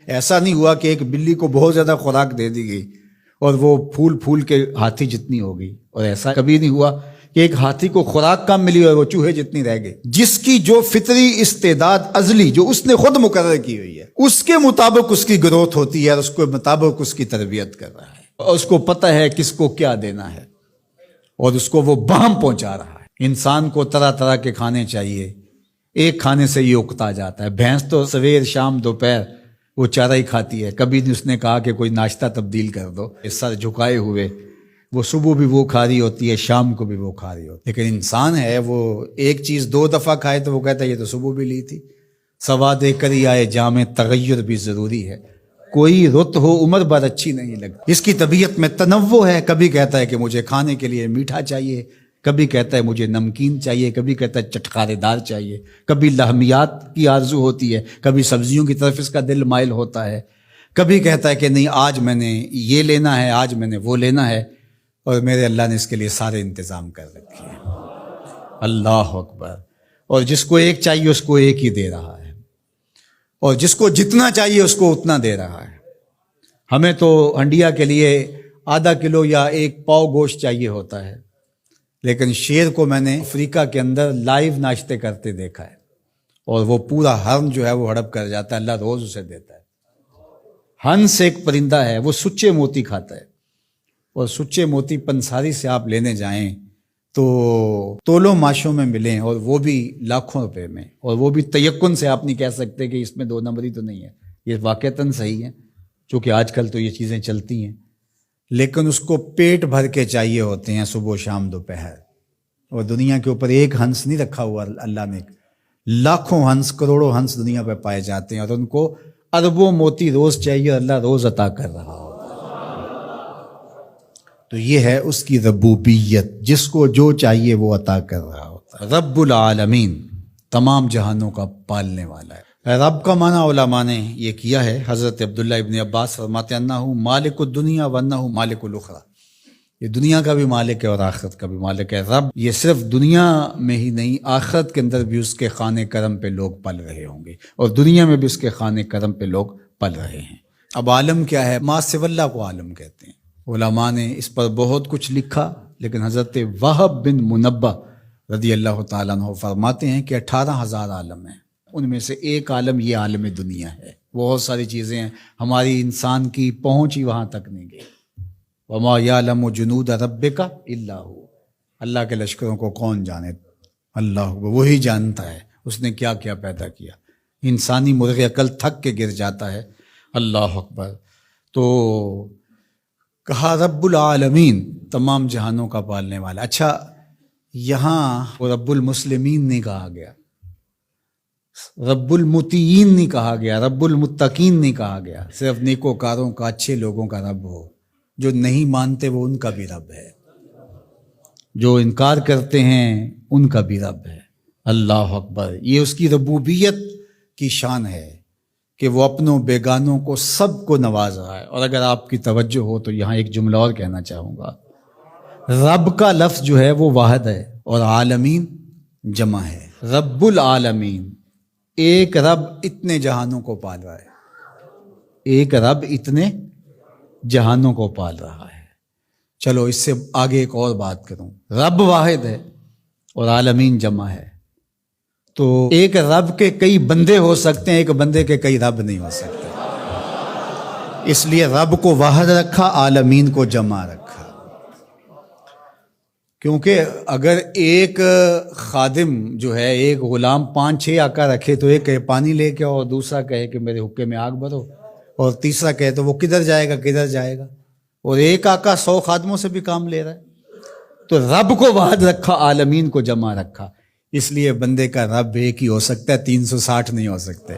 ایسا نہیں ہوا کہ ایک بلی کو بہت زیادہ خوراک دے دی گئی اور وہ پھول پھول کے ہاتھی جتنی ہو گئی، اور ایسا کبھی نہیں ہوا کہ ایک ہاتھی کو خوراک کم ملی اور وہ چوہے جتنی رہ گئی۔ جس کی جو فطری استعداد ازلی جو اس نے خود مقرر کی ہوئی ہے، اس کے مطابق اس کی گروتھ ہوتی ہے اور اس کے مطابق اس کی تربیت کر رہا ہے، اور اس کو پتہ ہے کس کو کیا دینا ہے اور اس کو وہ بہم پہنچا رہا ہے۔ انسان کو طرح طرح کے کھانے چاہیے، ایک کھانے سے یہ اکتا جاتا ہے۔ بھینس تو سویر شام دوپہر وہ چارہ ہی کھاتی ہے، کبھی نہیں اس نے کہا کہ کوئی ناشتہ تبدیل کر دو۔ سر جھکائے ہوئے وہ صبح بھی وہ کھا رہی ہوتی ہے، شام کو بھی وہ کھا رہی ہوتی ہے، لیکن انسان ہے وہ ایک چیز 2 دفعہ کھائے تو وہ کہتا ہے یہ تو صبح بھی لی تھی۔ سوا دے کر ہی آئے جامع تغیر بھی ضروری ہے، کوئی رت ہو عمر بھر اچھی نہیں لگتی۔ اس کی طبیعت میں تنوع ہے، کبھی کہتا ہے کہ مجھے کھانے کے لیے میٹھا چاہیے، کبھی کہتا ہے مجھے نمکین چاہیے، کبھی کہتا ہے چٹخارے دار چاہیے، کبھی لحمیات کی آرزو ہوتی ہے، کبھی سبزیوں کی طرف اس کا دل مائل ہوتا ہے، کبھی کہتا ہے کہ نہیں آج میں نے یہ لینا ہے، آج میں نے وہ لینا ہے، اور میرے اللہ نے اس کے لیے سارے انتظام کر رکھے ہیں۔ اللہ اکبر۔ اور جس کو ایک چاہیے اس کو ایک ہی دے رہا ہے، اور جس کو جتنا چاہیے اس کو اتنا دے رہا ہے۔ ہمیں تو ہنڈیا کے لیے ½ کلو یا 1 پاؤ گوشت چاہیے ہوتا ہے، لیکن شیر کو میں نے افریقہ کے اندر لائیو ناشتے کرتے دیکھا ہے، اور وہ پورا ہرن جو ہے وہ ہڑپ کر جاتا ہے، اللہ روز اسے دیتا ہے۔ ہنس ایک پرندہ ہے، وہ سچے موتی کھاتا ہے، اور سچے موتی پنساری سے آپ لینے جائیں تو تولوں ماشوں میں ملیں، اور وہ بھی لاکھوں روپے میں، اور وہ بھی تیقن سے آپ نہیں کہہ سکتے کہ اس میں 2 نمبری تو نہیں ہے، یہ واقعتاً صحیح ہے، چونکہ آج کل تو یہ چیزیں چلتی ہیں، لیکن اس کو پیٹ بھر کے چاہیے ہوتے ہیں صبح شام دوپہر۔ اور دنیا کے اوپر ایک ہنس نہیں رکھا ہوا اللہ نے، لاکھوں ہنس کروڑوں ہنس دنیا پہ پائے جاتے ہیں، اور ان کو اربوں موتی روز چاہیے، اللہ روز عطا کر رہا ہو۔ تو یہ ہے اس کی ربوبیت، جس کو جو چاہیے وہ عطا کر رہا ہوتا ہے۔ رب العالمین، تمام جہانوں کا پالنے والا ہے۔ رب کا معنی علماء نے یہ کیا ہے، حضرت عبداللہ ابن عباس فرماتے ہیں انہ مالک الدنیا وانہ مالک الاخرى، یہ دنیا کا بھی مالک ہے اور آخرت کا بھی مالک ہے۔ رب یہ صرف دنیا میں ہی نہیں، آخرت کے اندر بھی اس کے خانے کرم پہ لوگ پل رہے ہوں گے، اور دنیا میں بھی اس کے خانے کرم پہ لوگ پل رہے ہیں۔ اب عالم کیا ہے؟ ما سوی اللہ کو عالم کہتے ہیں۔ علماء نے اس پر بہت کچھ لکھا، لیکن حضرت وہب بن منبہ رضی اللہ تعالیٰ عنہ فرماتے ہیں کہ 18,000 عالم ہیں، ان میں سے ایک عالم یہ عالم دنیا ہے۔ بہت ساری چیزیں ہیں، ہماری انسان کی پہنچ ہی وہاں تک نہیں گئی۔ وما یعلم جنود ربک الا هو، اللہ کے لشکروں کو کون جانے؟ اللہ وہی جانتا ہے اس نے کیا کیا پیدا کیا۔ انسانی مرغ عقل تھک کے گر جاتا ہے۔ اللہ اکبر۔ تو کہا رب العالمین، تمام جہانوں کا پالنے والا۔ اچھا، یہاں رب المسلمین نہیں کہا گیا، رب المطیعین نہیں کہا گیا، رب المتقین نہیں کہا گیا، صرف نیکوکاروں کا، اچھے لوگوں کا رب ہو۔ جو نہیں مانتے وہ ان کا بھی رب ہے، جو انکار کرتے ہیں ان کا بھی رب ہے۔ اللہ اکبر۔ یہ اس کی ربوبیت کی شان ہے کہ وہ اپنوں بیگانوں کو سب کو نواز رہا ہے۔ اور اگر آپ کی توجہ ہو تو یہاں ایک جملہ اور کہنا چاہوں گا، رب کا لفظ جو ہے وہ واحد ہے اور عالمین جمع ہے۔ رب العالمین، ایک رب اتنے جہانوں کو پال رہا ہے، ایک رب اتنے جہانوں کو پال رہا ہے۔ چلو اس سے آگے ایک اور بات کروں، رب واحد ہے اور عالمین جمع ہے، تو ایک رب کے کئی بندے ہو سکتے ہیں، ایک بندے کے کئی رب نہیں ہو سکتے، اس لیے رب کو واحد رکھا، عالمین کو جمع رکھا۔ کیونکہ اگر ایک خادم جو ہے، ایک غلام 5-6 آقا رکھے تو ایک کہے پانی لے کے اور دوسرا کہے کہ میرے حقے میں آگ بھرو، اور تیسرا کہے تو وہ کدھر جائے گا کدھر جائے گا، اور ایک آقا 100 خادموں سے بھی کام لے رہا ہے۔ تو رب کو واحد رکھا، عالمین کو جمع رکھا، اس لیے بندے کا رب ایک ہی ہو سکتا ہے، 360 نہیں ہو سکتے۔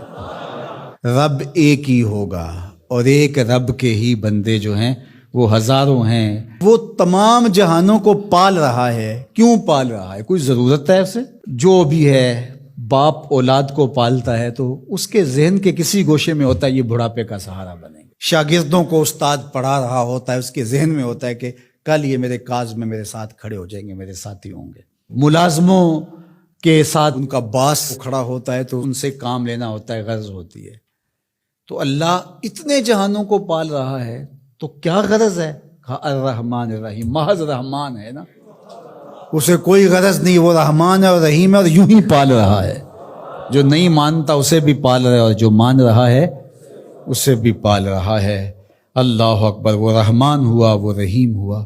رب ایک ہی ہوگا، اور ایک رب کے ہی بندے جو ہیں وہ ہزاروں ہیں۔ وہ تمام جہانوں کو پال رہا ہے۔ کیوں پال رہا ہے؟ کوئی ضرورت ہے اسے؟ جو بھی ہے، باپ اولاد کو پالتا ہے تو اس کے ذہن کے کسی گوشے میں ہوتا ہے یہ بڑھاپے کا سہارا بنے گا۔ شاگردوں کو استاد پڑھا رہا ہوتا ہے، اس کے ذہن میں ہوتا ہے کہ کل یہ میرے کاز میں میرے ساتھ کھڑے ہو جائیں گے، میرے ساتھی ہوں گے۔ ملازموں کے ساتھ ان کا باس کھڑا ہوتا ہے تو ان سے کام لینا ہوتا ہے، غرض ہوتی ہے۔ تو اللہ اتنے جہانوں کو پال رہا ہے تو کیا غرض ہے؟ کہا الرحمن الرحیم، محض رحمان ہے نا، اسے کوئی غرض نہیں، وہ رحمان ہے اور رحیم ہے اور یوں ہی پال رہا ہے. جو نہیں مانتا اسے بھی پال رہا ہے اور جو مان رہا ہے اسے بھی پال رہا ہے. اللہ اکبر، وہ رحمان ہوا، وہ رحیم ہوا.